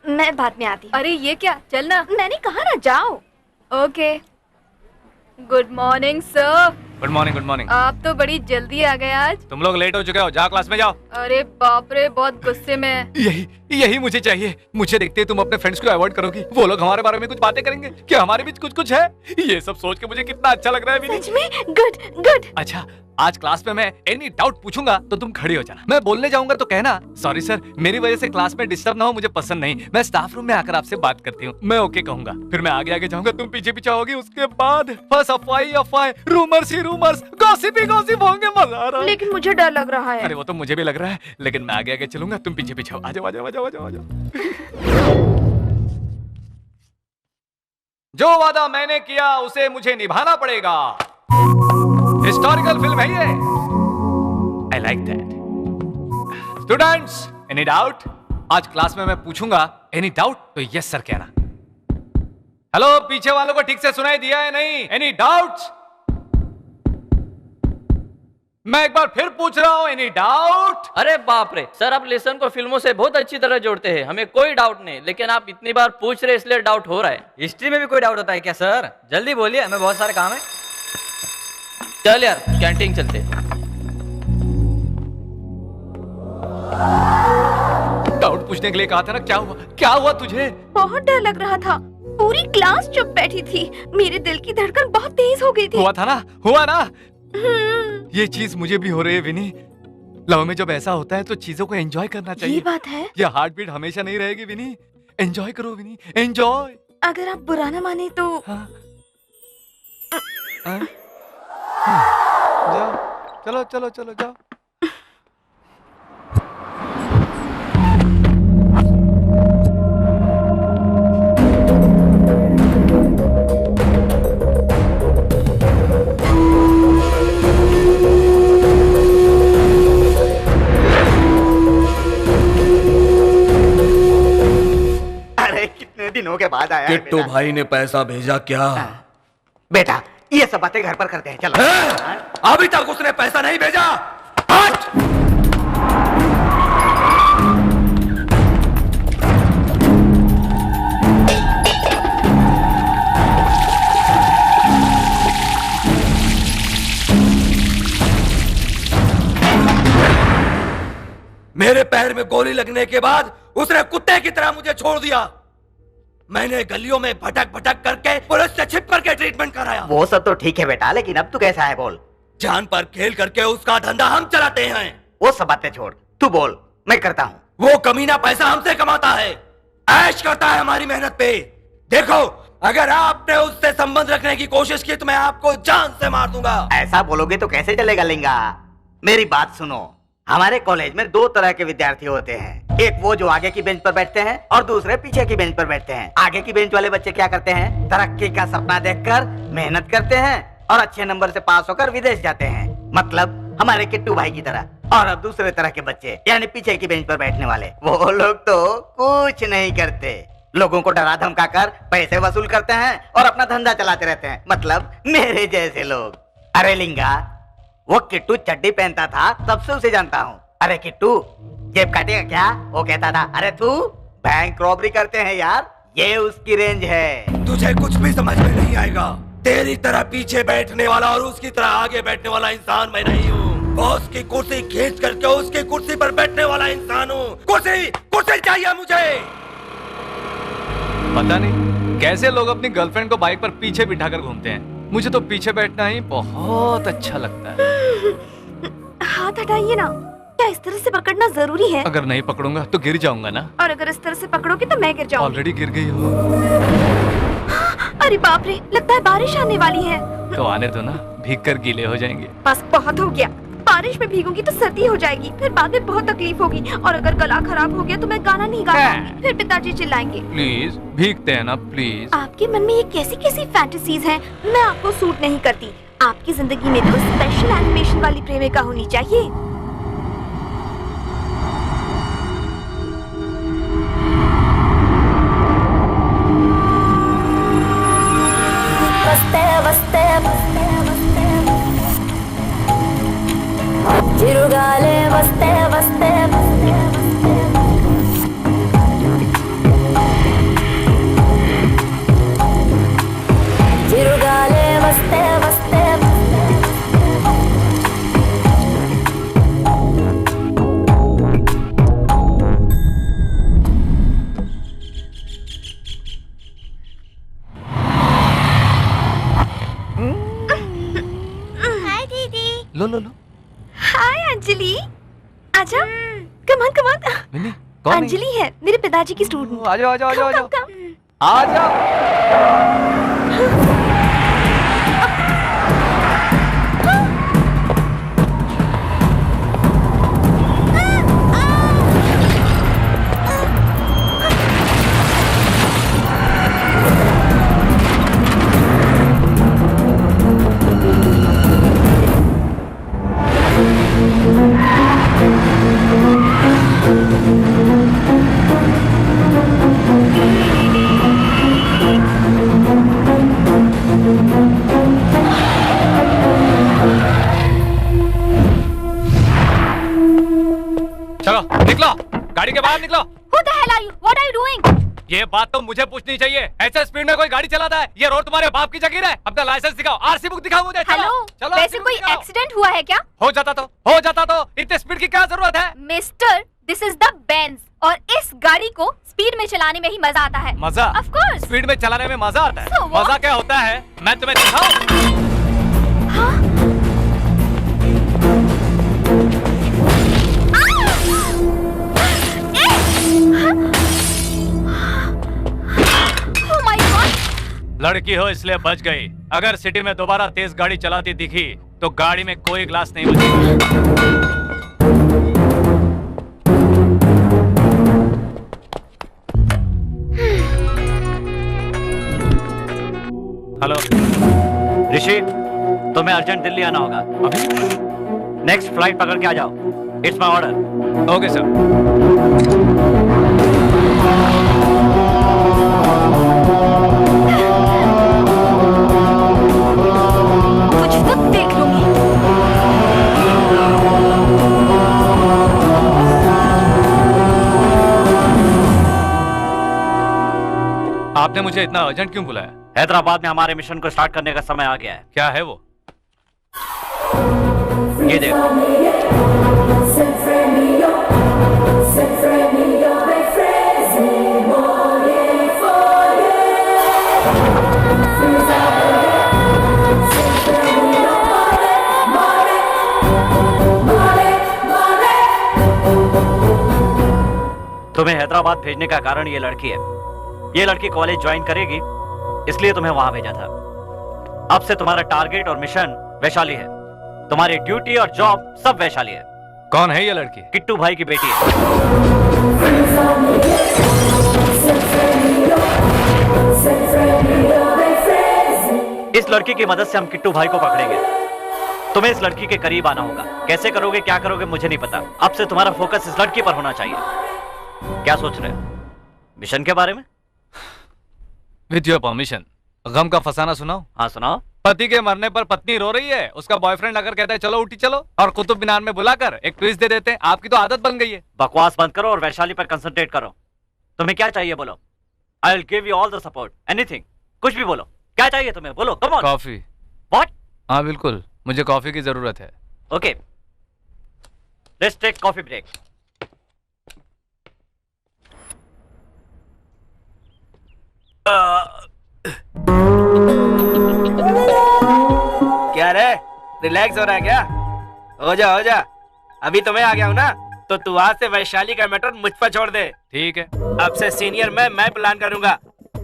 मैं बाद में आती हूँ। अरे ये क्या, चलना। मैंने कहा ना जाओ। Okay. Good morning sir. Good morning, good morning. आप तो बड़ी जल्दी आ गए आज। तुम लोग लेट हो चुके हो, जाओ क्लास में जाओ। अरे बाप रे, बहुत गुस्से में है। यही मुझे चाहिए। मुझे देखते ही तुम अपने फ्रेंड्स को अवॉइड करोगी। वो लोग हमारे बारे में कुछ बातें करेंगे कि हमारे बीच कुछ कुछ है। ये सब सोच के मुझे कितना अच्छा लग रहा है विनी। सच में? Good good. अच्छा, आज क्लास में मैं एनी डाउट पूछूंगा तो तुम खड़ी हो जाना। मैं बोलने जाऊंगा तो कहना सॉरी सर, मेरी वजह से क्लास में डिस्टर्ब ना हो, मुझे पसंद नहीं। मैं स्टाफ रूम में आकर आपसे बात करती हूँ। मैं ओके कहूंगा, फिर मैं आगे आगे जाऊंगा, तुम पीछे पीछे होगी। उसके बाद बस अफवाह, रूमर्स ही रूमर्स, गॉसिप ही गॉसिप होंगे। मजा आ रहा है। लेकिन मुझे डर लग रहा है। अरे वो तो मुझे भी लग रहा है, लेकिन मैं आगे आगे चलूंगा, तुम पीछे पीछे हो। आ जाओ आ जाओ आ जाओ आ जाओ आ जाओ। जो वादा मैंने किया उसे मुझे निभाना पड़ेगा। हिस्टोरिकल फिल्म है ये। I like that. Students, any doubt? आज क्लास में मैं पूछूंगा, एनी डाउट तो यस सर कहना। हेलो, पीछे वालों को ठीक से सुनाई दिया है नहीं? Any doubts? मैं एक बार फिर पूछ रहा हूं, एनी डाउट? अरे बाप रे सर, आप लेसन को फिल्मों से बहुत अच्छी तरह जोड़ते हैं, हमें कोई डाउट नहीं, लेकिन आप इतनी बार पूछ रहे इसलिए डाउट हो रहा है। हिस्ट्री में भी कोई डाउट होता है क्या सर? जल्दी बोलिए, हमें बहुत सारे काम है। चल यार, कैंटीन चलते। डाउट पूछने के लिए कहा था ना। क्या हुआ तुझे? बहुत डर लग रहा था। पूरी क्लास चुप बैठी थी। मेरे दिल की धड़कन बहुत तेज हो गई थी। हुआ ना। ये चीज मुझे भी हो रही है विनी। लव में जब ऐसा होता है तो चीजों को एंजॉय करना चाहिए। ये बात है। ये हार्ट बीट हमेशा नहीं रहेगी विनी। एंजॉय करो विनी, एंजॉय। अगर आप बुरा ना माने तो हाँ। जाओ, चलो चलो चलो जाओ। कितने दिनों के बाद आया है किट्टू भाई ने पैसा भेजा क्या? बेटा, ये सब बातें घर पर करते हैं, चलो। अभी तक उसने पैसा नहीं भेजा। हट! मेरे पैर में गोली लगने के बाद उसने कुत्ते की तरह मुझे छोड़ दिया। मैंने गलियों में भटक भटक करके पुलिस से छिप करके ट्रीटमेंट कराया। वो सब तो ठीक है बेटा, लेकिन अब तू कैसा है बोल। जान पर खेल करके उसका धंधा हम चलाते हैं। वो सब बातें छोड़, तू बोल, मैं करता हूँ। वो कमीना पैसा हमसे कमाता है, ऐश करता है हमारी मेहनत पे। देखो, अगर आपने उससे संबंध रखने की कोशिश की तो मैं आपको जान से मार दूंगा। ऐसा बोलोगे तो कैसे चलेगा लिंगा? मेरी बात सुनो, हमारे कॉलेज में दो तरह के विद्यार्थी होते हैं। एक वो जो आगे की बेंच पर बैठते हैं और दूसरे पीछे की बेंच पर बैठते हैं। आगे की बेंच वाले बच्चे क्या करते हैं? तरक्की का सपना देखकर मेहनत करते हैं और अच्छे नंबर से पास होकर विदेश जाते हैं, मतलब हमारे किट्टू भाई की तरह। और अब दूसरे तरह के बच्चे, यानी पीछे की बेंच पर बैठने वाले, वो लोग तो कुछ नहीं करते। लोगों को डरा धमका कर पैसे वसूल करते हैं और अपना धंधा चलाते रहते हैं, मतलब मेरे जैसे लोग। अरे लिंगा, वो किट्टू चड्डी पहनता था तब से उसे जानता हूँ। अरे किट्टू, जेब काटेगा क्या? वो कहता था, अरे तू बैंक रॉबरी करते हैं यार, ये उसकी रेंज है। तुझे कुछ भी समझ में नहीं आएगा। तेरी तरह पीछे बैठने वाला और उसकी तरह आगे बैठने वाला इंसान मैं नहीं हूँ। बॉस की कुर्सी खींच करके उसकी कुर्सी पर बैठने वाला इंसान हूँ। कुर्सी कुर्सी चाहिए मुझे। पता नहीं कैसे लोग अपनी गर्लफ्रेंड को बाइक पर पीछे बिठाकर घूमते हैं। मुझे तो पीछे बैठना ही बहुत अच्छा लगता है। हाथ हटाइए ना। क्या इस तरह से पकड़ना जरूरी है? अगर नहीं पकड़ूंगा तो गिर जाऊंगा ना। और अगर इस तरह से पकड़ोगे तो मैं गिर जाऊंगी। ऑलरेडी गिर गई हो। अरे बाप रे, लगता है बारिश आने वाली है। तो आने दो ना, भीग कर गीले हो जाएंगे। बस बहुत हो गया। बारिश में भीगूंगी तो सर्दी हो जाएगी, फिर बाद में बहुत तकलीफ होगी, और अगर गला खराब हो गया तो मैं गाना नहीं गा पाऊंगी, फिर पिताजी चिल्लाएंगे। प्लीज भीगते हैं ना प्लीज। आपके मन में ये कैसी कैसी फैंटेसीज हैं? मैं आपको सूट नहीं करती। आपकी जिंदगी में तो स्पेशल एनिमेशन वाली प्रेमिका होनी चाहिए। చిరుగాలే వస్తే వస్తే अंजलि आजा, कम ऑन कम ऑन। विनी कौन है? अंजलि है, मेरे पिताजी की स्टूडेंट। आ जाओ आ जाओ आ जाओ आ जाओ कम आ जाओ। चलो निकलो, गाड़ी के बाहर निकलो। Who the hell are you? What are you doing? ये बात तो मुझे पूछनी चाहिए। ऐसे स्पीड में कोई गाड़ी चलाता है? ये रोड तुम्हारे बाप की जगीर है। अपना लाइसेंस दिखाओ, आरसी बुक दिखाओ मुझे। चलो हेलो, चलो, वैसे RC बुक कोई दिखाओ। एक्सीडेंट हुआ है क्या? हो जाता तो इतने स्पीड की क्या जरूरत है? Mister, this is the Benz और इस गाड़ी को स्पीड में चलाने में ही मजा आता है। मजा? Of course. स्पीड में चलाने में मजा आता है? So what? मजा क्या होता है मैं तुम्हें दिखाऊं? Oh my God! लड़की हो इसलिए बच गई। अगर सिटी में दोबारा तेज गाड़ी चलाती दिखी तो गाड़ी में कोई ग्लास नहीं बचेगा। हेलो ऋषि, तुम्हें अर्जेंट दिल्ली आना होगा। अभी? नेक्स्ट फ्लाइट पकड़ के आ जाओ। It's my order. Okay sir. कुछ तो देख लूंगी। आपने मुझे इतना अर्जेंट क्यों बुलाया? हैदराबाद में हमारे मिशन को स्टार्ट करने का समय आ गया है। क्या है वो? ये देखो। तुम्हें हैदराबाद भेजने का कारण ये लड़की है। ये लड़की कॉलेज ज्वाइन करेगी, इसलिए तुम्हें वहां भेजा था। अब से तुम्हारा टारगेट और मिशन वैशाली है। तुम्हारी ड्यूटी और जॉब सब वैशाली है। कौन है ये लड़की? किट्टू भाई की बेटी है। इस लड़की की मदद से हम किट्टू भाई को पकड़ेंगे। तुम्हें इस लड़की के करीब आना होगा। कैसे करोगे, क्या करोगे, मुझे नहीं पता। अब से तुम्हारा फोकस इस लड़की पर होना चाहिए। क्या सोच रहे हो मिशन के बारे में? विद योर परमिशन, गम का फसाना सुनाओ। हाँ सुनाओ। पति के मरने पर पत्नी रो रही है। उसका बॉयफ्रेंड अगर कहता है चलो उठी चलो, और कुतुब मीनार में बुलाकर एक ट्विस्ट दे देते हैं। आपकी तो आदत बन गई है। बकवास बंद करो और वैशाली पर कंसंट्रेट करो। तुम्हें क्या चाहिए बोलो। I will give you all the support, anything. कुछ भी बोलो। क्या चाहिए तुम्हें, बोलो, कम ऑन। कॉफी। व्हाट? हाँ बिल्कुल, मुझे कॉफी की जरूरत है। Okay, let's take coffee break. क्या रे, रिलैक्स हो रहा है क्या? हो जा। अभी तो मैं आ गया हूँ ना, तो तू आज से वैशाली का मैटर मुझ पर छोड़ दे। ठीक है। अब से सीनियर मैं प्लान करूंगा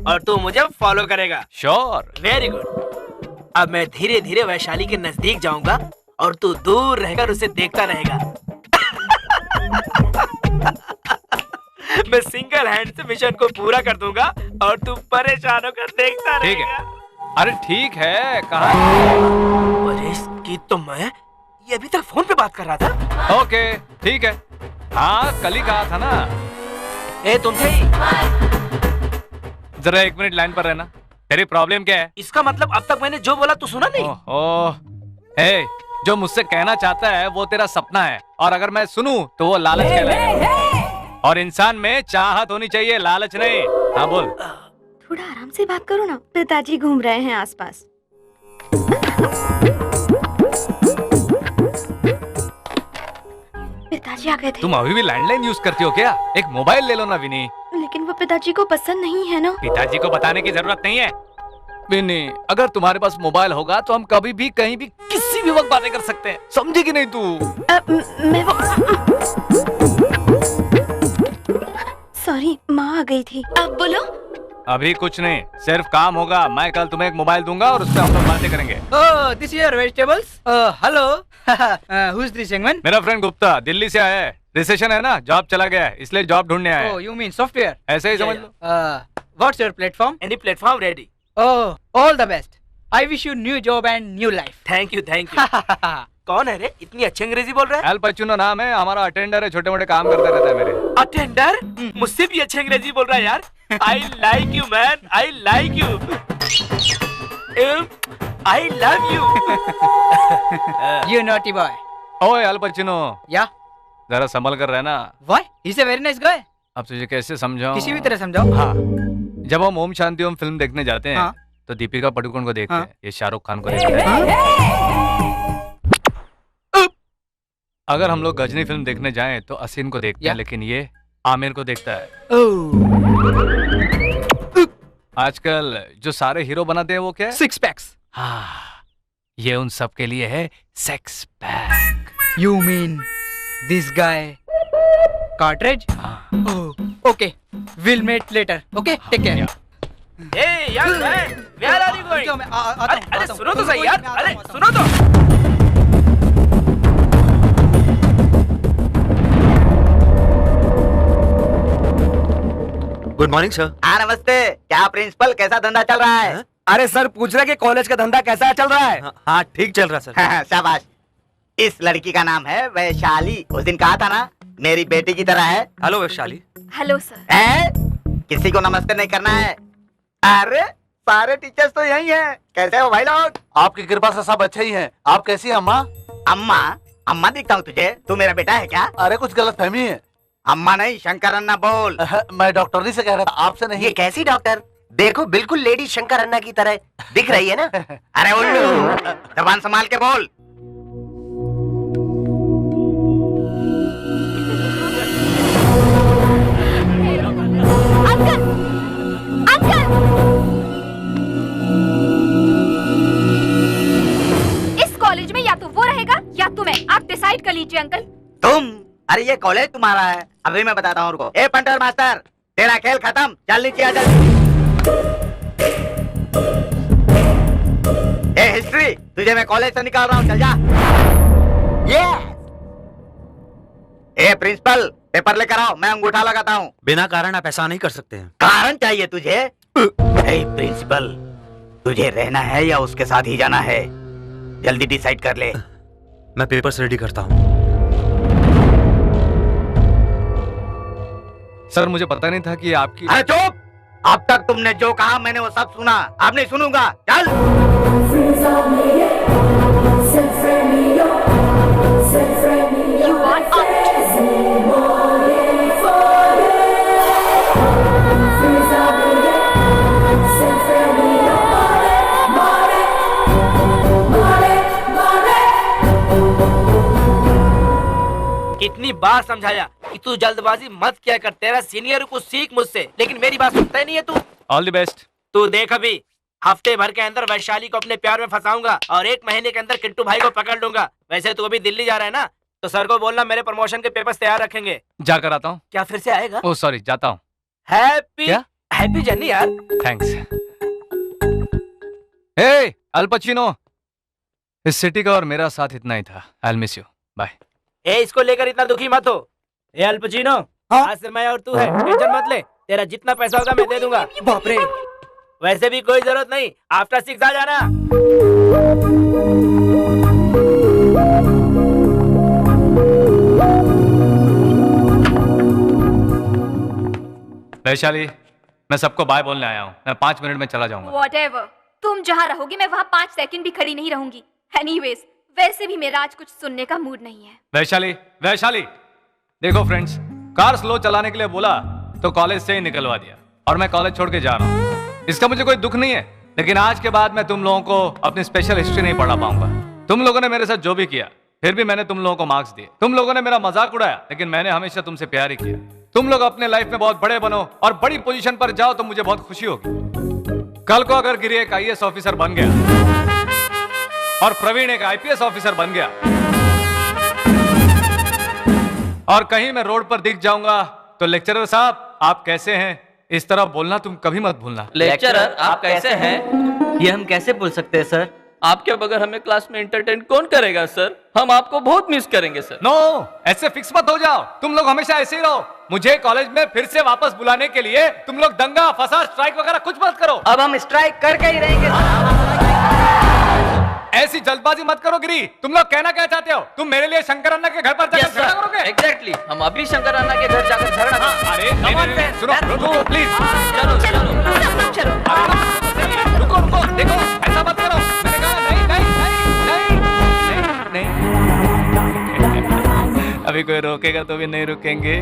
और तू मुझे फॉलो करेगा। श्योर। Very good. अब मैं धीरे धीरे वैशाली के नजदीक जाऊंगा और तू दूर रहकर उसे देखता रहेगा। मैं सिंगल हैंड से मिशन को पूरा कर दूंगा और तू परेशान होकर देखता ठीक रहेगा। है। अरे ठीक है, कहाँ? अरे इसकी तो मैं ये अभी तक फोन पे बात कर रहा था। ओके ठीक है। हाँ कल ही कहा था ना। ए तुम थे? जरा 1 मिनट लाइन पर रहना। तेरी प्रॉब्लम क्या है? इसका मतलब अब तक मैंने जो बोला तू सुना नहीं? ओह, ए, जो मुझसे कहना चाहता है वो तेरा सपना है, और अगर मैं सुनूं तो वो लालच कहलाएगा। और इंसान में चाहत होनी चाहिए, लालच नहीं। हाँ बोल। थोड़ा आराम से बात करो ना, पिताजी घूम रहे हैं आसपास। पिताजी आ गए थे। तुम अभी भी लैंडलाइन यूज करती हो क्या? एक मोबाइल ले लो ना विनी। लेकिन वो पिताजी को पसंद नहीं है ना। पिताजी को बताने की जरूरत नहीं है। विन्नी, अगर तुम्हारे पास मोबाइल होगा तो हम कभी भी कहीं भी किसी भी वक्त बातें कर सकते हैं, समझी कि नहीं तू? मैं वो सॉरी, माँ आ गई थी। अब बोलो। अभी कुछ नहीं, सिर्फ काम होगा। मैं कल तुम्हें एक मोबाइल दूंगा और उस पर हम लोग बातें करेंगे। Oh, this is your vegetables. Hello. Who's this young man? मेरा फ्रेंड गुप्ता दिल्ली से आया है। रिसेशन है ना, जॉब चला गया है, इसलिए जॉब ढूंढने आया Oh, है। you mean software? ऐसे ही समझ लो। What's your platform? Any platform ready. Oh, all the best. I wish you new job and new life. Thank you thank you. कौन है रे, इतनी अच्छी अंग्रेजी बोल रहा है? एल पचूनो नाम है, हमारा अटेंडर है, छोटे मोटे काम करता रहता है मेरे। अटेंडर? मुझसे भी अच्छी अंग्रेजी बोल रहा है यार। I like you man, I like you, I love you. You naughty boy. ओए एल पचूनो, Yeah. जरा संभल कर रहना। Why? He's a very nice guy. अब तुझे कैसे समझाऊं? किसी भी तरह समझाओ। हाँ, जब हम ओम शांति ओम फिल्म देखने जाते हैं हाँ। तो दीपिका पादुकोण को देखते हाँ। हैं, ये शाहरुख खान को देखते हैं। अगर हम लोग गजनी फिल्म देखने जाएं तो असीन को देखते हैं, या। लेकिन ये आमिर को देखता है। Oh. आजकल जो सारे हीरो बनाते हैं वो क्या है? 6 packs. हाँ, ये उन सब के लिए है sex pack. You mean this guy? Cartridge? Oh, okay. We'll meet later. Okay, take care. A young man, where are you going? मैं आता हूँ, अरे आता हूँ। सुनो तो सही यार, मैं आता अरे हूँ, सुनो तो। Good morning sir. हाँ नमस्ते। क्या प्रिंसिपल, कैसा धंधा चल रहा है? अरे सर पूछ रहे कि कॉलेज का धंधा कैसा चल रहा है? हाँ ठीक चल रहा सर। हाँ, शाबाश। इस लड़की का नाम है वैशाली। उस दिन कहा था ना, मेरी बेटी की तरह है। हेलो वैशाली। Hello sir. है? किसी को नमस्ते नहीं करना है। अरे सारे टीचर्स तो यही हैं। कैसे हो भाई लोग? आपकी कृपा से सब अच्छे ही हैं। आप कैसी हैं अम्मा? अम्मा? अम्मा दिखता हूँ तुझे? तू मेरा बेटा है क्या? अरे कुछ गलत फहमी है। अम्मा नहीं, शंकर अन्ना बोल। मैं डॉक्टरनी से कह रहा था, आपसे नहीं। ये कैसी डॉक्टर? देखो बिल्कुल लेडी शंकर अन्ना की तरह दिख रही है ना। अरे उल्लू, जबान संभाल के बोल। अंकल, अंकल, इस कॉलेज में या तो वो रहेगा या तो मैं। आप डिसाइड कर लीजिए अंकल। तुम? अरे ये कॉलेज तुम्हारा है। अभी मैं बताता हूँ उनको। ए पंटर मास्टर, तेरा खेल खत्म, चल नीचे आ जल्दी। ए हिस्ट्री, तुझे मैं कॉलेज से निकाल रहा हूँ, चल जा। ए प्रिंसिपल, पेपर लेकर आओ, मैं अंगूठा लगाता हूँ। बिना कारण आप ऐसा नहीं कर सकते हैं। कारण चाहिए तुझे? ए प्रिंसिपल, तुझे रहना है या उसके साथ ही जाना है? जल्दी डिसाइड कर ले। मैं पेपर्स रेडी करता हूँ। सर मुझे पता नहीं था कि आपकी। अरे चुप! अब तक तुमने जो कहा मैंने वो सब सुना, अब नहीं सुनूंगा। चल। You want out? कितनी बार समझाया कि तू जल्दबाजी मत किया कर, तेरा सीनियर कुछ सीख मुझसे, लेकिन मेरी बात सुनता ही नहीं है तू। All the best. तू देख, अभी हफ्ते भर के अंदर वैशाली को अपने प्यार में फंसाऊंगा और 1 महीने के अंदर किट्टू भाई को पकड़ लूंगा। वैसे तू अभी दिल्ली जा रहा है ना, तो सर को बोलना मेरे प्रमोशन के पेपर्स तैयार रखेंगे। जाकर आता हूँ। क्या फिर से आएगा? ओह सॉरी, जाता हूँ। हैप्पी क्या? हैप्पी जर्नी यार। थैंक्स। हे अल पचिनो, इस सिटी का और मेरा साथ इतना ही था। I miss you, bye. ए इसको लेकर इतना दुखी मत हो। ए अल्पचिनो, आज से मैं और तू है, टेंशन मत ले। तेरा जितना पैसा होगा मैं दे दूंगा। बाप रे। वैसे भी कोई जरूरत नहीं, आफ्टर 6 आ जाना। वैशाली, मैं सबको बाय बोलने आया हूँ। मैं 5 मिनट में चला जाऊंगा। Whatever. तुम जहाँ रहोगे मैं वहाँ 5 सेकंड भी खड़ी नहीं रहूंगी। Anyways, वैसे भी मेरा आज कुछ सुनने का मूड नहीं है। वैशाली, वैशाली, देखो फ्रेंड्स, कार स्लो चलाने के लिए बोला तो कॉलेज से ही निकलवा दिया और मैं कॉलेज छोड़ के जा रहा हूँ। इसका मुझे कोई दुख नहीं है, लेकिन आज के बाद मैं तुम लोगों को अपनी स्पेशल हिस्ट्री नहीं पढ़ा पाऊंगा। तुम लोगों ने मेरे साथ जो भी किया, फिर भी मैंने तुम लोगों को मार्क्स दिए। तुम लोगों ने मेरा मजाक उड़ाया, लेकिन मैंने हमेशा तुमसे प्यार ही किया। तुम लोग अपने लाइफ में बहुत बड़े बनो और बड़ी पोजीशन पर जाओ तो मुझे बहुत खुशी होगी। कल को अगर गिरी एक आईएएस ऑफिसर बन गया और प्रवीण एक आईपीएस ऑफिसर बन गया और कहीं मैं रोड पर दिख जाऊंगा तो लेक्चरर साहब आप कैसे हैं इस तरह बोलना तुम कभी मत भूलना। लेक्चरर आप कैसे हैं? ये हम कैसे बोल सकते हैं सर? आपके बगैर हमें क्लास में एंटरटेन कौन करेगा सर? हम आपको बहुत मिस करेंगे सर। नो, ऐसे फिक्स मत हो जाओ, तुम लोग हमेशा ऐसे ही रहो। मुझे कॉलेज में फिर से वापस बुलाने के लिए तुम लोग दंगा फसाद स्ट्राइक वगैरह कुछ मत करो। अब हम स्ट्राइक करके ही रहेंगे। ऐसी जल्दबाजी मत करो गिरी। तुम लोग कहना क्या चाहते हो? तुम मेरे लिए शंकर अन्ना के घर पर जाकर झगड़ा करोगे? एग्जैक्टली, हम अभी शंकर अन्ना के घर जाकर झगड़ा अरे नहीं, सुनो, रुको प्लीज। चलो चलो रुको रुको, देखो ऐसा मत करो। मैंने कहा नहीं नहीं नहीं नहीं नहीं। अभी कोई रोकेगा तो भी नहीं रुकेंगे।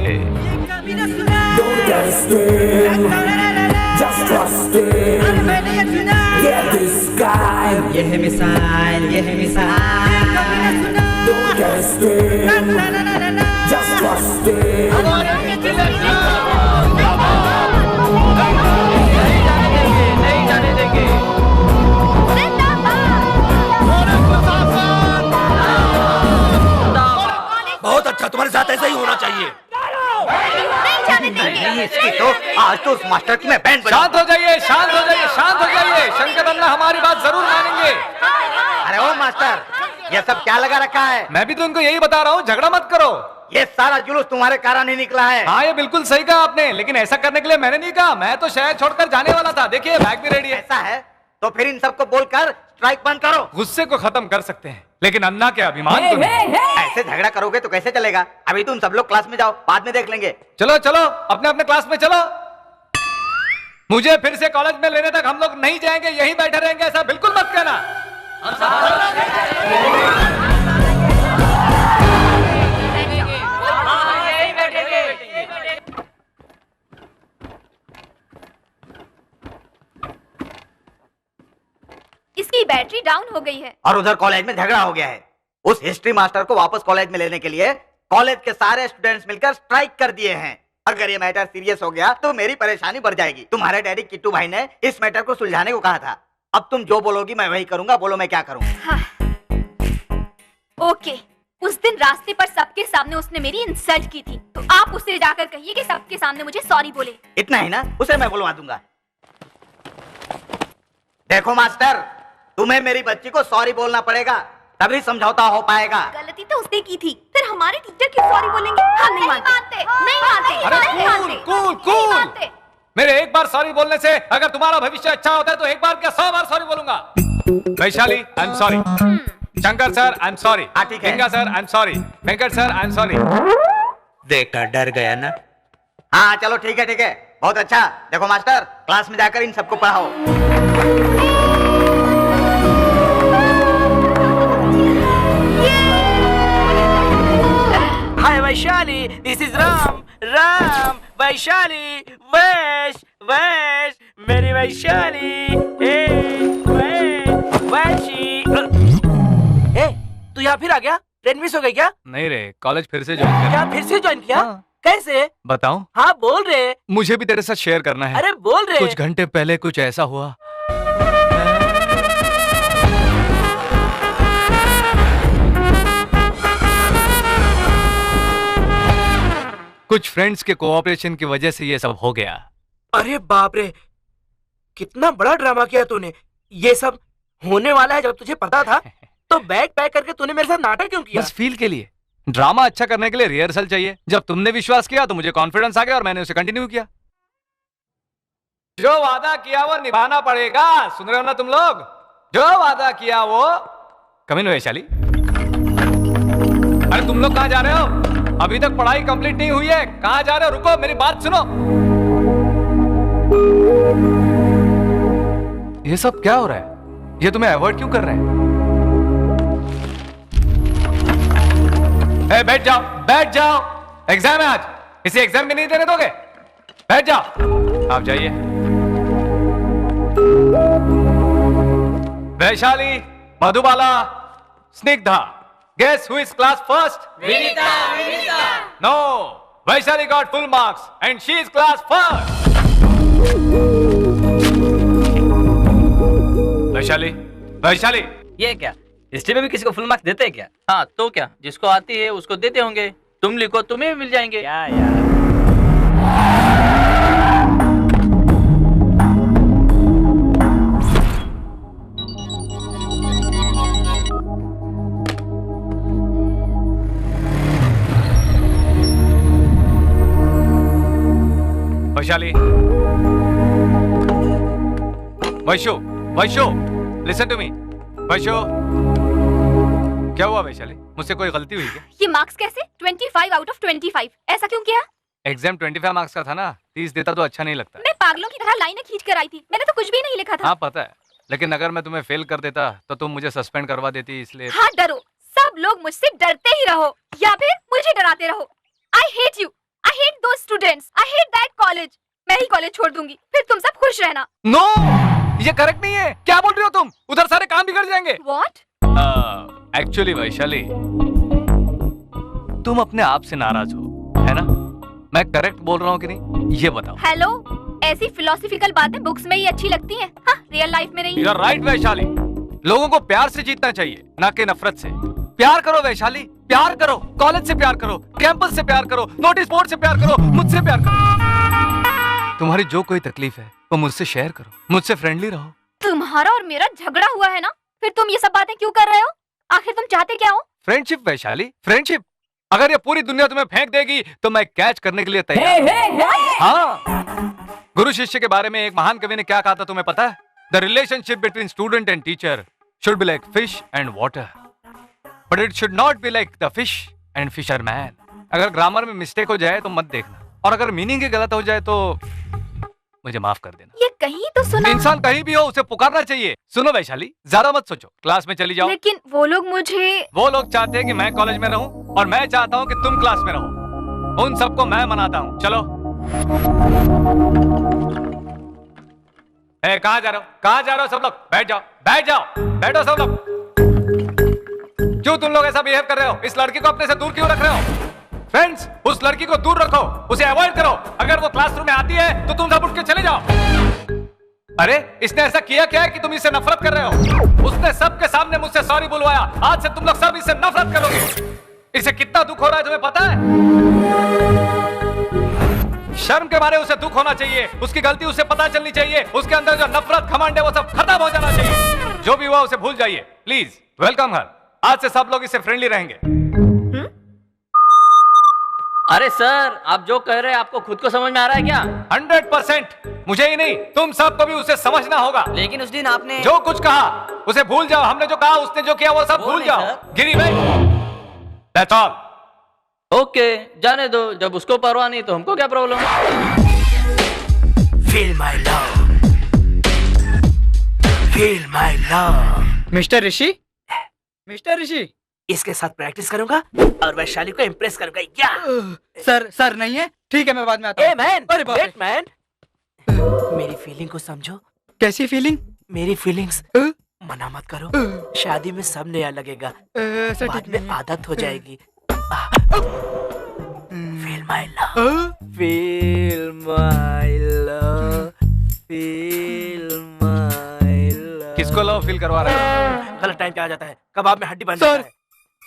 ये है मिसाइल, ये है मिसाइल। नहीं जाने देंगे। बहुत अच्छा, तुम्हारे साथ ऐसा ही होना चाहिए। नहीं, इसकी तो आज तो उस मास्टर की मैं बैंड शांत हो जाइए, शांत हो जाइए, शांत हो जाइए। शंकर अन्ना हमारी बात जरूर मानेंगे। अरे ओ मास्टर, ये सब क्या लगा रखा है? मैं भी तो उनको यही बता रहा हूँ, झगड़ा मत करो। ये सारा जुलूस तुम्हारे कारण ही निकला है। हाँ ये बिल्कुल सही कहा आपने, लेकिन ऐसा करने के लिए मैंने नहीं कहा। मैं तो शहर छोड़कर जाने वाला था। देखिए बैग भी रेडी है। ऐसा है तो फिर इन सबको बोलकर स्ट्राइक बंद करो। गुस्से को खत्म कर सकते हैं, लेकिन अन्ना के अभिमान को नहीं। ऐसे झगड़ा करोगे तो कैसे चलेगा? अभी तुम सब लोग क्लास में जाओ, बाद में देख लेंगे। चलो चलो अपने अपने क्लास में चलो। मुझे फिर से कॉलेज में लेने तक हम लोग नहीं जाएंगे, यहीं बैठे रहेंगे, ऐसा बिल्कुल मत कहना। इसकी बैटरी डाउन हो गई है। और उधर कॉलेज में झगड़ा हो गया है। उस हिस्ट्री मास्टर को वापस कॉलेज में लेने के लिए कॉलेज के सारे स्टूडेंट्स मिलकर स्ट्राइक कर दिए हैं। अगर ये मैटर सीरियस हो गया तो मेरी परेशानी बढ़ जाएगी। तुम्हारे डैडी किट्टू भाई ने इस मैटर को सुलझाने को कहा था। अब तुम जो बोलोगी मैं वही करूंगा। बोलो मैं क्या करूं? हाँ। ओके, उस दिन रास्ते पर सबके सामने उसने मेरी इंसल्ट की थी, तो आप उससे जाकर कहिए कि सबके सामने मुझे सॉरी बोले। इतना ही ना? उसे मैं बुलवा दूंगा। देखो मास्टर, तुम्हें मेरी बच्ची को सॉरी बोलना पड़ेगा, तभी समझौता हो पाएगा। गलती तो उसने की थी, फिर हमारे टीचर क्यों सॉरी बोलेंगे? हम नहीं मानते, नहीं मानते, अरे नहीं मानते, कूल कूल कूल। मेरे एक बार सॉरी बोलने से अगर तुम्हारा भविष्य अच्छा होता है तो एक बार क्या 100 बार सॉरी बोलूंगा। Vaishali I am sorry. Shankar sir I am sorry. ठीक है। Ganga sir I am sorry. Venkat sir I am sorry. देखा, डर गया ना। हाँ चलो ठीक है ठीक है, बहुत अच्छा। देखो मास्टर, क्लास में जाकर इन सबको पढ़ाओ। हाय वैशाली, दिस इज राम। राम, वैशाली, वैश, वैश, मेरी वैशाली। वैशी। तू यहाँ फिर आ गया? ट्रेन मिस हो गई क्या? नहीं रे, कॉलेज फिर से ज्वाइन कर। क्या फिर से ज्वाइन किया? हाँ। कैसे? बताऊं? हाँ बोल रहे। मुझे भी तेरे साथ शेयर करना है। अरे बोल रहे। कुछ घंटे पहले कुछ ऐसा हुआ। कुछ फ्रेंड्स के कोऑपरेशन की वजह से ये सब हो गया। अरे बाप रे, कितना बड़ा ड्रामा किया तूने। ये सब होने वाला है जब तुझे पता था तो बैग पैक करके तूने मेरे साथ नाटक क्यों किया? बस फील के लिए। ड्रामा अच्छा करने के लिए रिहर्सल चाहिए। जब तुमने विश्वास किया तो मुझे कॉन्फिडेंस आ गया और मैंने उसे कंटिन्यू किया। जो वादा किया वो निभाना पड़ेगा। सुन रहे हो ना तुम लोग? जो वादा किया वो। कम इन वैशाली। अरे तुम लोग कहां जा रहे हो? अभी तक पढ़ाई कंप्लीट नहीं हुई है। कहां जा रहे हो? रुको, मेरी बात सुनो। ये सब क्या हो रहा है? ये तुम्हें अवॉइड क्यों कर रहे हैं? बैठ जाओ, बैठ जाओ। एग्जाम है आज, इसे एग्जाम में नहीं देने दोगे? बैठ जाओ। आप जाइए। Vaishali, Madhubala, Snigdha. Guess who is class first? Vinita, Vinita. No, Vaishali got full marks and she is class first. Vaishali, Vaishali, ये क्या हिस्ट्री में भी किसी को फुल मार्क्स देते हैं क्या? हाँ तो क्या, जिसको आती है उसको देते होंगे। तुम लिखो तुम्हें भी मिल जाएंगे। क्या यार? Vaishali, Vaishu, Vaishu, listen to me. Vaishu, क्या हुआ वैशाली? मुझसे कोई गलती हुई क्या? ये मार्क्स कैसे? 25 आउट ऑफ 25, ऐसा क्यों किया? एग्जाम 25 मार्क्स का था ना, 30 देता तो अच्छा नहीं लगता। मैं पागलों की तरह लाइनें खींच कर आई थी, मैंने तो कुछ भी नहीं लिखा था। हाँ पता है, लेकिन अगर मैं तुम्हें फेल कर देता तो तुम मुझे सस्पेंड करवा देती, इसलिए। हाँ डरो, सब लोग मुझसे डरते ही रहो या फिर मुझे डराते रहो। I hate you, I hate those students, I hate that college. मैं ही कॉलेज छोड़ दूंगी, फिर तुम सब खुश रहना। नो, ये करेक्ट नहीं है। क्या बोल रही हो तुम? उधर सारे काम बिगड़ जाएंगे। What? एक्चुअली वैशाली, तुम अपने आप से नाराज हो, है ना? मैं करेक्ट बोल रहा हूँ कि नहीं, ये बताओ। हेलो, ऐसी फिलोसफिकल बातें बुक्स में ही अच्छी लगती हैं, हाँ, रियल लाइफ में नहीं। यू आर राइट वैशाली, लोगों को प्यार से जीतना चाहिए, ना कि नफरत से। प्यार करो वैशाली, प्यार करो, कॉलेज से प्यार करो, कैंपस से प्यार करो, नोटिस बोर्ड से प्यार करो, मुझसे प्यार करो। तुम्हारी जो कोई तकलीफ है वो मुझसे शेयर करो, मुझसे फ्रेंडली रहो। तुम्हारा और मेरा झगड़ा हुआ है ना, फिर तुम ये सब बातें क्यों कर रहे हो? आखिर तुम चाहते क्या हो? Friendship Vaishali, friendship. अगर ये पूरी दुनिया तुम्हें फेंक देगी तो मैं कैच करने के लिए तैयार हूं। हाँ, गुरु शिष्य के बारे में एक महान कवि ने क्या कहा था तुम्हें पता है? The relationship between student and teacher should be like fish and water, but it should not be like the fish and fisherman. अगर ग्रामर में मिस्टेक हो जाए तो मत देखना, और अगर मीनिंग ही गलत हो जाए तो मुझे माफ कर देना। ये कहीं तो सुना। इंसान कहीं भी हो उसे पुकारना चाहिए। सुनो वैशाली, ज्यादा मत सोचो, क्लास में चली जाओ। लेकिन वो लोग मुझे। वो लोग चाहते हैं कि मैं कॉलेज में रहूं और मैं चाहता हूं कि तुम क्लास में रहो। उन सबको मैं मनाता हूं। चलो। ए, कहां जा रहे हो? कहां जा रहे हो सब लोग? बैठ जाओ, बैठ जाओ, बैठो सब लोग। क्यों तुम लोग ऐसा बिहेव कर रहे हो? इस लड़की को अपने से दूर क्यों रख रहे हो? फ्रेंड्स, उस लड़की को दूर रखो, उसे अवॉइड करो। अगर वो क्लासरूम में आती है तो तुम सब उठ के चले जाओ। अरे, इसने ऐसा किया क्या है कि तुम इससे नफरत कर रहे हो? उसने सबके सामने मुझसे सॉरी बुलवाया। आज से तुम लोग सब इससे नफरत करोगे। इसे कितना दुख हो रहा है तुम्हें पता है? शर्म के मारे उसे दुख होना चाहिए, उसकी गलती उसे पता चलनी चाहिए। उसके अंदर जो नफरत घमंड है वो सब खत्म हो जाना चाहिए। जो भी हुआ उसे भूल जाइए प्लीज। वेलकम हर। आज से सब लोग इससे फ्रेंडली रहेंगे। अरे सर, आप जो कह रहे हैं आपको खुद को समझ में आ रहा है क्या? 100%। मुझे ही नहीं, तुम सबको भी उसे समझना होगा। लेकिन उस दिन आपने जो कुछ कहा उसे भूल जाओ। हमने जो कहा, उसने जो किया वो सब भूल जाओ। गिरी भाई, दैट्स ऑल। ओके, जाने दो। जब उसको परवाह नहीं तो हमको क्या problem? Feel my love, feel my love. Mister Rishi, mister Rishi, इसके साथ प्रैक्टिस करूंगा और वैशाली को इम्प्रेस करूंगा। या सर नहीं है, ठीक है मैं बाद में आता हूँ। ए मैन, अरे बाप रे। वेट मैन, मेरी फीलिंग को समझो। कैसी फीलिंग? मेरी फीलिंग्स मना मत करो। शादी में सब नया लगेगा, सर बाद ठीक में आदत हो जाएगी। Feel my love, feel my love, feel my love. किसको लव फील करवा रहा है? गलत टाइम पे आ जाता है, कबाब में हड्डी बन सर, जाता है।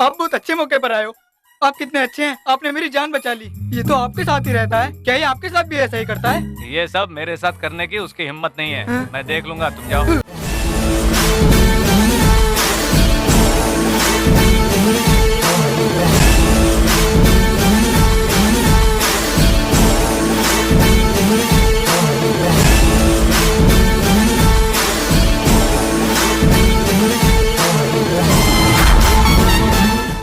आप बहुत अच्छे मौके पर आए हो। आप कितने अच्छे हैं, आपने मेरी जान बचा ली। ये तो आपके साथ ही रहता है, क्या ये आपके साथ भी ऐसा ही करता है? ये सब मेरे साथ करने की उसकी हिम्मत नहीं है। मैं देख लूंगा, तुम जाओ।